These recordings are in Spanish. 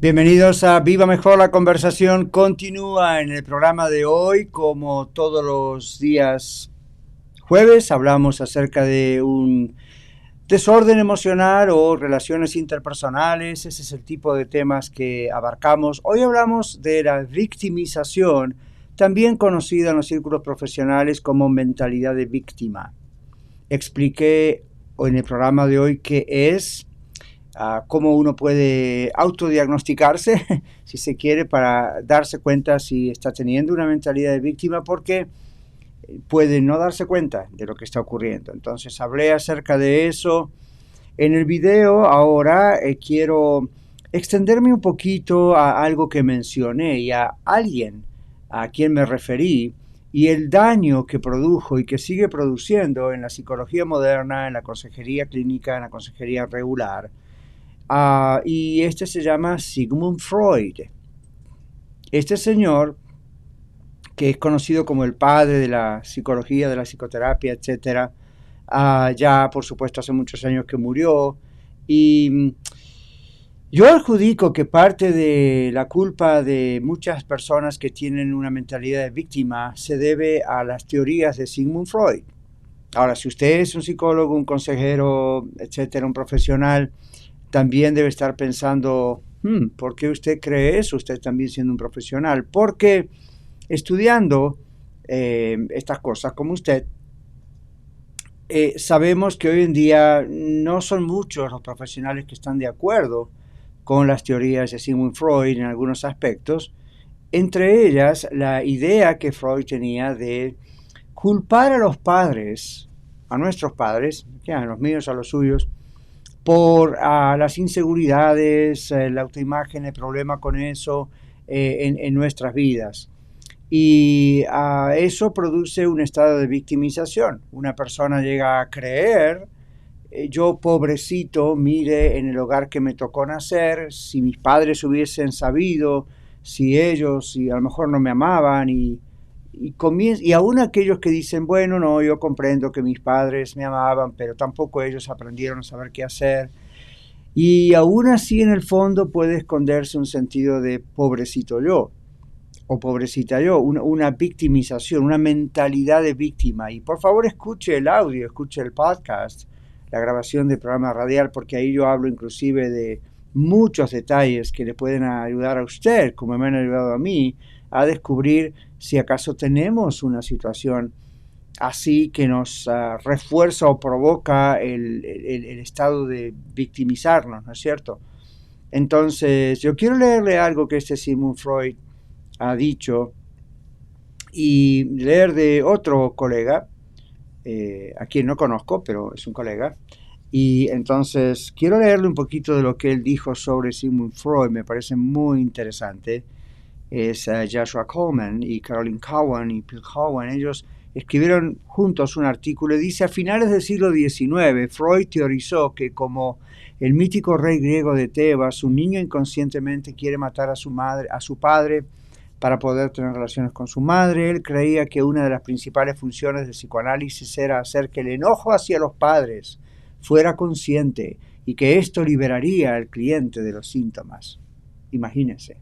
Bienvenidos a Viva Mejor, la conversación continúa en el programa de hoy. Como todos los días jueves, hablamos acerca de un desorden emocional o relaciones interpersonales. Ese es el tipo de temas que abarcamos. Hoy hablamos de la victimización, también conocida en los círculos profesionales como mentalidad de víctima. Expliqué en el programa de hoy qué es, cómo uno puede autodiagnosticarse, si se quiere, para darse cuenta si está teniendo una mentalidad de víctima, porque puede no darse cuenta de lo que está ocurriendo. Entonces hablé acerca de eso. En el video ahora quiero extenderme un poquito a algo que mencioné y a alguien a quien me referí y el daño que produjo y que sigue produciendo en la psicología moderna, en la consejería clínica, en la consejería regular. Y este se llama Sigmund Freud. Este señor, que es conocido como el padre de la psicología, de la psicoterapia, etc., ya por supuesto hace muchos años que murió, y yo adjudico que parte de la culpa de muchas personas que tienen una mentalidad de víctima se debe a las teorías de Sigmund Freud. Ahora, si usted es un psicólogo, un consejero, etcétera, un profesional, también debe estar pensando, ¿por qué usted cree eso? Usted también siendo un profesional. Porque estudiando estas cosas como usted, sabemos que hoy en día no son muchos los profesionales que están de acuerdo con las teorías de Sigmund Freud en algunos aspectos. Entre ellas, la idea que Freud tenía de culpar a los padres, a nuestros padres, a los míos, a los suyos, por las inseguridades, la autoimagen, el problema con eso en nuestras vidas. Y eso produce un estado de victimización. Una persona llega a creer, yo pobrecito, mire en el hogar que me tocó nacer, si mis padres hubiesen sabido, si a lo mejor no me amaban y aún aquellos que dicen, bueno, no, yo comprendo que mis padres me amaban, pero tampoco ellos aprendieron a saber qué hacer. Y aún así en el fondo puede esconderse un sentido de pobrecito yo o pobrecita yo, una victimización, una mentalidad de víctima. Y por favor escuche el audio, escuche el podcast, la grabación del programa radial, porque ahí yo hablo inclusive de muchos detalles que le pueden ayudar a usted, como me han ayudado a mí, a descubrir si acaso tenemos una situación así que nos refuerza o provoca el estado de victimizarnos, ¿no es cierto? Entonces, yo quiero leerle algo que Sigmund Freud ha dicho y leer de otro colega, a quien no conozco, pero es un colega. Y entonces quiero leerle un poquito de lo que él dijo sobre Sigmund Freud, me parece muy interesante. Es Joshua Coleman y Caroline Cowan y Bill Cowan. Ellos escribieron juntos un artículo y dice: a finales del siglo XIX, Freud teorizó que como el mítico rey griego de Tebas, un niño inconscientemente quiere matar a su padre para poder tener relaciones con su madre. Él creía que una de las principales funciones del psicoanálisis era hacer que el enojo hacia los padres fuera consciente y que esto liberaría al cliente de los síntomas. Imagínense.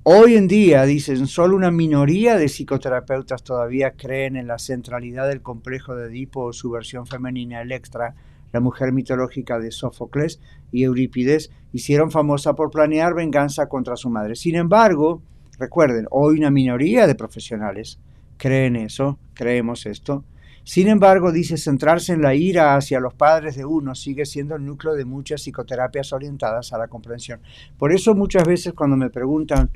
Hoy en día, dicen, solo una minoría de psicoterapeutas todavía creen en la centralidad del complejo de Edipo o su versión femenina Electra, la mujer mitológica de Sófocles y Eurípides, hicieron famosa por planear venganza contra su madre. Sin embargo, recuerden, hoy una minoría de profesionales creen eso, creemos esto. Sin embargo, dice, centrarse en la ira hacia los padres de uno sigue siendo el núcleo de muchas psicoterapias orientadas a la comprensión. Por eso muchas veces cuando me preguntan,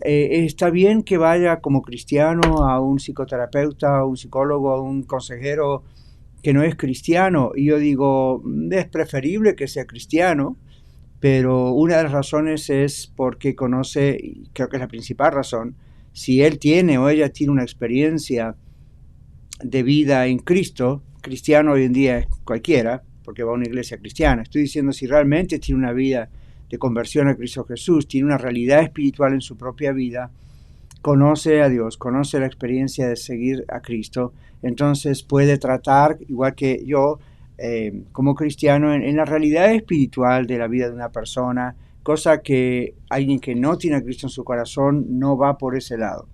¿está bien que vaya como cristiano a un psicoterapeuta, a un psicólogo, a un consejero que no es cristiano? Y yo digo, es preferible que sea cristiano, pero una de las razones es porque conoce, y creo que es la principal razón, si él tiene o ella tiene una experiencia de vida en Cristo. Cristiano hoy en día es cualquiera, porque va a una iglesia cristiana. Estoy diciendo si realmente tiene una vida de conversión a Cristo Jesús, tiene una realidad espiritual en su propia vida, conoce a Dios, conoce la experiencia de seguir a Cristo, entonces puede tratar, igual que yo, como cristiano, en la realidad espiritual de la vida de una persona, cosa que alguien que no tiene a Cristo en su corazón no va por ese lado.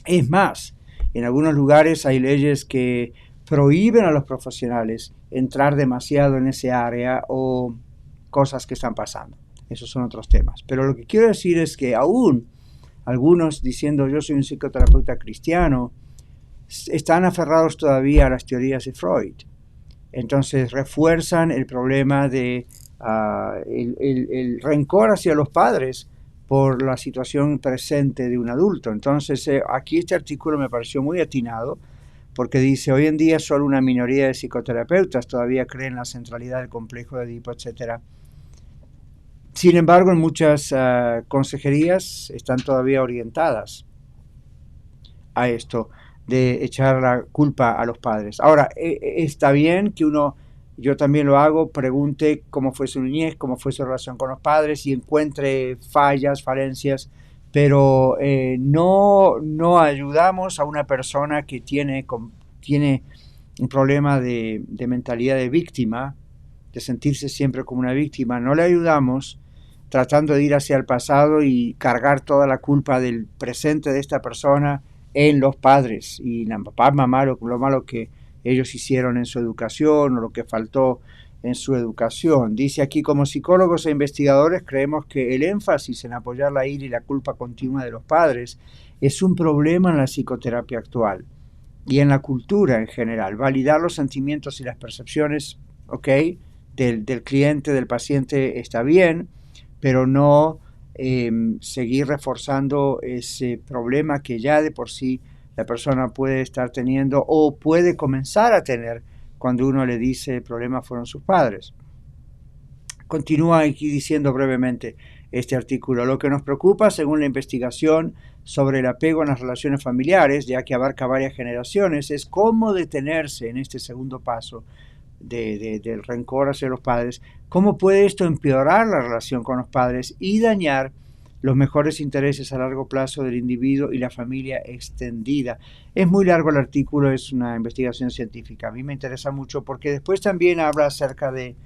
Es más, en algunos lugares hay leyes que prohíben a los profesionales entrar demasiado en ese área o cosas que están pasando. Esos son otros temas. Pero lo que quiero decir es que aún algunos diciendo yo soy un psicoterapeuta cristiano, están aferrados todavía a las teorías de Freud. Entonces refuerzan el problema de el rencor hacia los padres por la situación presente de un adulto. Entonces aquí este artículo me pareció muy atinado porque dice, hoy en día solo una minoría de psicoterapeutas todavía creen en la centralidad del complejo de Edipo, etc. Sin embargo, en muchas consejerías están todavía orientadas a esto de echar la culpa a los padres. Ahora, está bien que uno, yo también lo hago, pregunte cómo fue su niñez, cómo fue su relación con los padres y encuentre fallas, falencias, pero no ayudamos a una persona que tiene un problema de mentalidad de víctima, de sentirse siempre como una víctima, no le ayudamos tratando de ir hacia el pasado y cargar toda la culpa del presente de esta persona en los padres y la papá, mamá, lo malo que ellos hicieron en su educación o lo que faltó en su educación. Dice aquí, como psicólogos e investigadores creemos que el énfasis en apoyar la ira y la culpa continua de los padres es un problema en la psicoterapia actual y en la cultura en general. Validar los sentimientos y las percepciones, del cliente, del paciente está bien, pero no seguir reforzando ese problema que ya de por sí la persona puede estar teniendo o puede comenzar a tener cuando uno le dice el problema fueron sus padres. Continúa aquí diciendo brevemente este artículo, lo que nos preocupa según la investigación sobre el apego en las relaciones familiares, ya que abarca varias generaciones, es cómo detenerse en este segundo paso del rencor hacia los padres, cómo puede esto empeorar la relación con los padres y dañar los mejores intereses a largo plazo del individuo y la familia extendida. Es muy largo el artículo, es una investigación científica. A mí me interesa mucho porque después también habla acerca de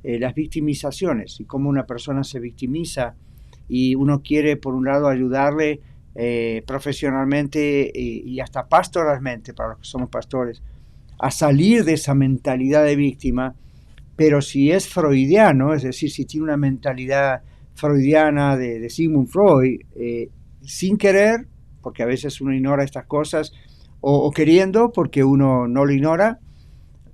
las victimizaciones y cómo una persona se victimiza y uno quiere por un lado ayudarle profesionalmente y hasta pastoralmente, para los que somos pastores, a salir de esa mentalidad de víctima, pero si es freudiano, es decir, si tiene una mentalidad freudiana de Sigmund Freud, sin querer, porque a veces uno ignora estas cosas, o queriendo, porque uno no lo ignora,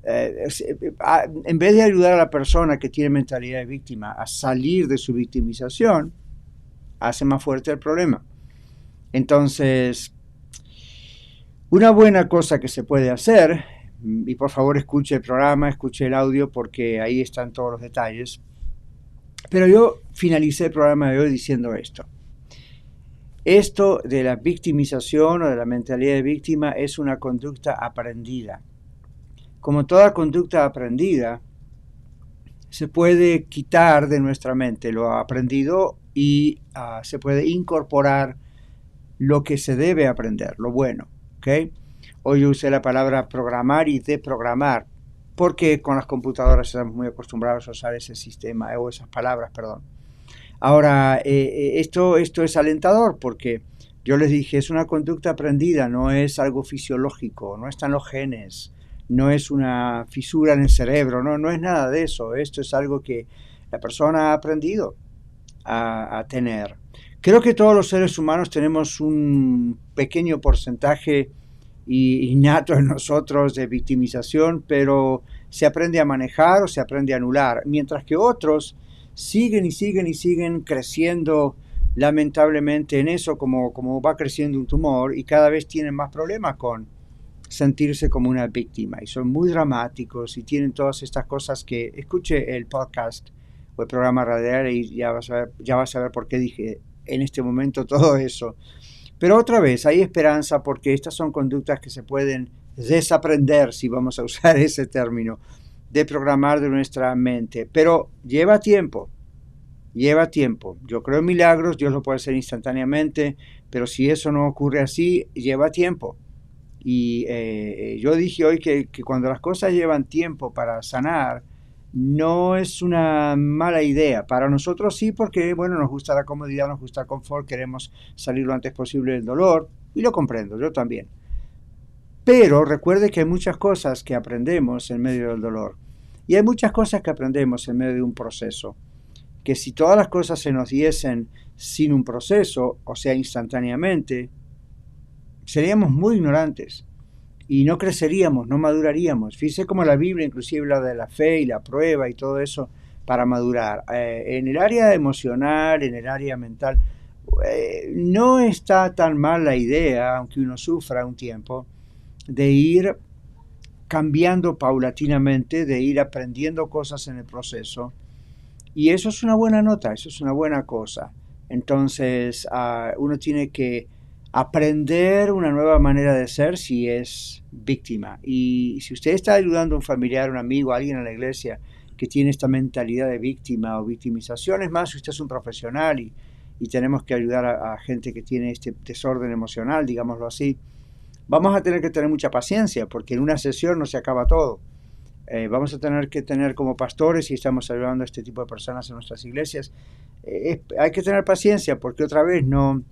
en vez de ayudar a la persona que tiene mentalidad de víctima a salir de su victimización, hace más fuerte el problema. Entonces, una buena cosa que se puede hacer, y por favor escuche el programa, escuche el audio porque ahí están todos los detalles, pero yo finalicé el programa de hoy diciendo esto. Esto de la victimización o de la mentalidad de víctima es una conducta aprendida. Como toda conducta aprendida, se puede quitar de nuestra mente lo aprendido y se puede incorporar lo que se debe aprender, lo bueno, ¿ok? Hoy yo usé la palabra programar y deprogramar, porque con las computadoras estamos muy acostumbrados a usar ese sistema, o esas palabras, perdón. Ahora, esto es alentador, porque yo les dije, es una conducta aprendida, no es algo fisiológico, no están los genes, no es una fisura en el cerebro, no es nada de eso, esto es algo que la persona ha aprendido a tener. Creo que todos los seres humanos tenemos un pequeño porcentaje innato en nosotros de victimización, pero se aprende a manejar o se aprende a anular, mientras que otros siguen y siguen y siguen creciendo lamentablemente en eso como va creciendo un tumor y cada vez tienen más problemas con sentirse como una víctima y son muy dramáticos y tienen todas estas cosas que escuche el podcast o el programa radial y ya vas a ver por qué dije en este momento todo eso. Pero otra vez, hay esperanza porque estas son conductas que se pueden desaprender, si vamos a usar ese término, de programar de nuestra mente. Pero lleva tiempo. Yo creo en milagros, Dios lo puede hacer instantáneamente, pero si eso no ocurre así, lleva tiempo. Y yo dije hoy que cuando las cosas llevan tiempo para sanar, no es una mala idea. Para nosotros sí, porque bueno, nos gusta la comodidad, nos gusta el confort, queremos salir lo antes posible del dolor, y lo comprendo, yo también. Pero recuerde que hay muchas cosas que aprendemos en medio del dolor. Y hay muchas cosas que aprendemos en medio de un proceso. Que si todas las cosas se nos diesen sin un proceso, o sea, instantáneamente, seríamos muy ignorantes y no creceríamos, no maduraríamos. Fíjese cómo la Biblia inclusive habla de la fe y la prueba y todo eso para madurar. En el área emocional, en el área mental, no está tan mal la idea, aunque uno sufra un tiempo, de ir cambiando paulatinamente, de ir aprendiendo cosas en el proceso. Y eso es una buena nota, eso es una buena cosa. Entonces, uno tiene que aprender una nueva manera de ser si es víctima. Y si usted está ayudando a un familiar, un amigo, a alguien en la iglesia que tiene esta mentalidad de víctima o victimización, es más, si usted es un profesional y tenemos que ayudar a gente que tiene este desorden emocional, digámoslo así, vamos a tener que tener mucha paciencia porque en una sesión no se acaba todo. Vamos a tener que tener como pastores, si estamos ayudando a este tipo de personas en nuestras iglesias, hay que tener paciencia porque otra vez no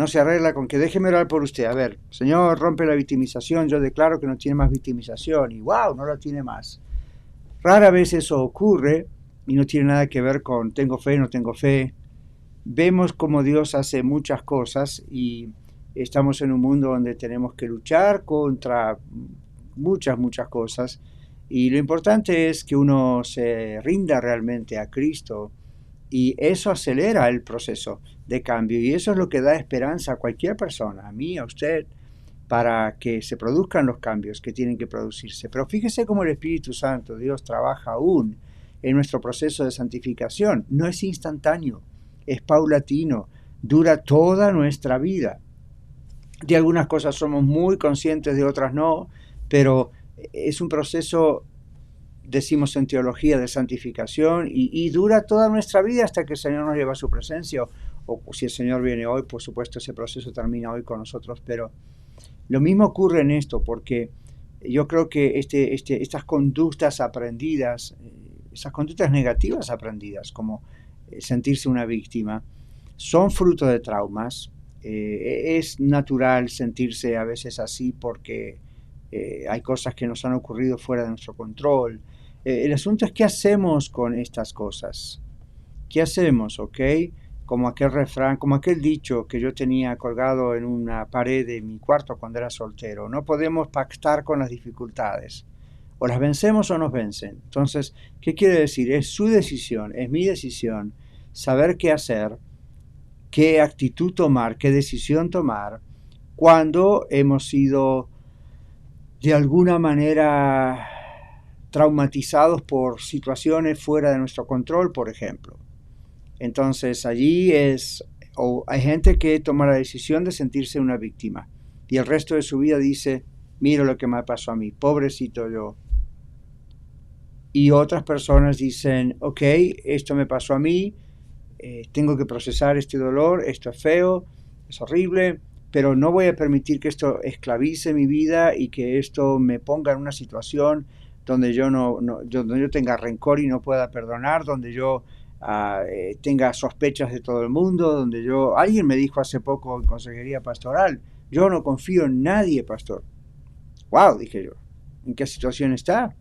se arregla con que déjeme orar por usted. A ver, Señor, rompe la victimización, yo declaro que no tiene más victimización y wow, no la tiene más. Rara vez eso ocurre y no tiene nada que ver con tengo fe, no tengo fe. Vemos como Dios hace muchas cosas y estamos en un mundo donde tenemos que luchar contra muchas cosas. Y lo importante es que uno se rinda realmente a Cristo y eso acelera el proceso de cambio y eso es lo que da esperanza a cualquier persona, a mí, a usted, para que se produzcan los cambios que tienen que producirse. Pero fíjese cómo el Espíritu Santo, Dios, trabaja aún en nuestro proceso de santificación. No es instantáneo, es paulatino, dura toda nuestra vida. De algunas cosas somos muy conscientes, de otras no, pero es un proceso, decimos en teología, de santificación y dura toda nuestra vida hasta que el Señor nos lleva a su presencia o si el Señor viene hoy, por supuesto ese proceso termina hoy con nosotros, pero lo mismo ocurre en esto porque yo creo que estas conductas aprendidas, esas conductas negativas aprendidas, como sentirse una víctima, son fruto de traumas. Es natural sentirse a veces así porque hay cosas que nos han ocurrido fuera de nuestro control. El asunto es qué hacemos con estas cosas. ¿Qué hacemos? ¿Ok? Como aquel refrán, como aquel dicho que yo tenía colgado en una pared de mi cuarto cuando era soltero. No podemos pactar con las dificultades. O las vencemos o nos vencen. Entonces, ¿qué quiere decir? Es su decisión, es mi decisión, saber qué hacer, qué actitud tomar, qué decisión tomar cuando hemos sido de alguna manera traumatizados por situaciones fuera de nuestro control, por ejemplo. Entonces allí hay gente que toma la decisión de sentirse una víctima y el resto de su vida dice, mira lo que me pasó a mí, pobrecito yo. Y otras personas dicen, ok, esto me pasó a mí, tengo que procesar este dolor, esto es feo, es horrible, pero no voy a permitir que esto esclavice mi vida y que esto me ponga en una situación donde donde yo tenga rencor y no pueda perdonar, donde yo tenga sospechas de todo el mundo, alguien me dijo hace poco en consejería pastoral, yo no confío en nadie, pastor. Wow, dije yo, ¿en qué situación está?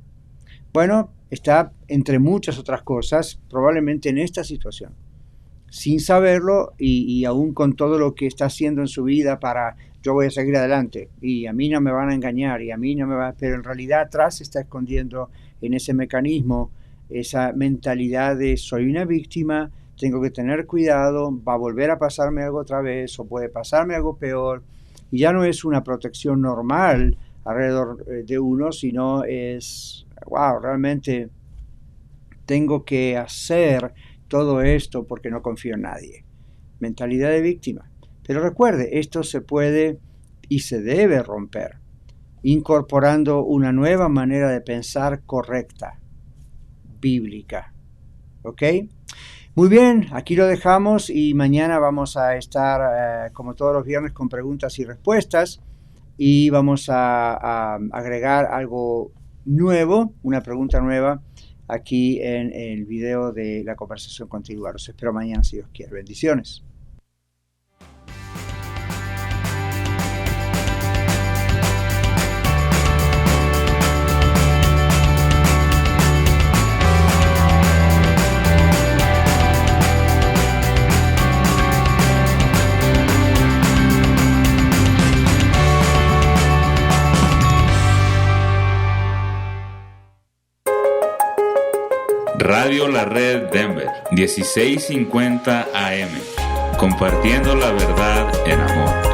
Bueno, está entre muchas otras cosas, probablemente en esta situación sin saberlo y aún con todo lo que está haciendo en su vida para yo voy a seguir adelante y a mí no me van a engañar y a mí no me va, pero en realidad atrás se está escondiendo en ese mecanismo esa mentalidad de soy una víctima, tengo que tener cuidado, va a volver a pasarme algo otra vez o puede pasarme algo peor y ya no es una protección normal alrededor de uno, sino es, wow, realmente tengo que hacer todo esto porque no confío en nadie. Mentalidad de víctima. Pero recuerde, esto se puede y se debe romper, incorporando una nueva manera de pensar correcta, bíblica. ¿Ok? Muy bien, aquí lo dejamos y mañana vamos a estar, como todos los viernes, con preguntas y respuestas y vamos a agregar algo nuevo, una pregunta nueva aquí en el video de la conversación continua. Los espero mañana si Dios quiere. Bendiciones. Radio La Red Denver, 1650 AM, compartiendo la verdad en amor.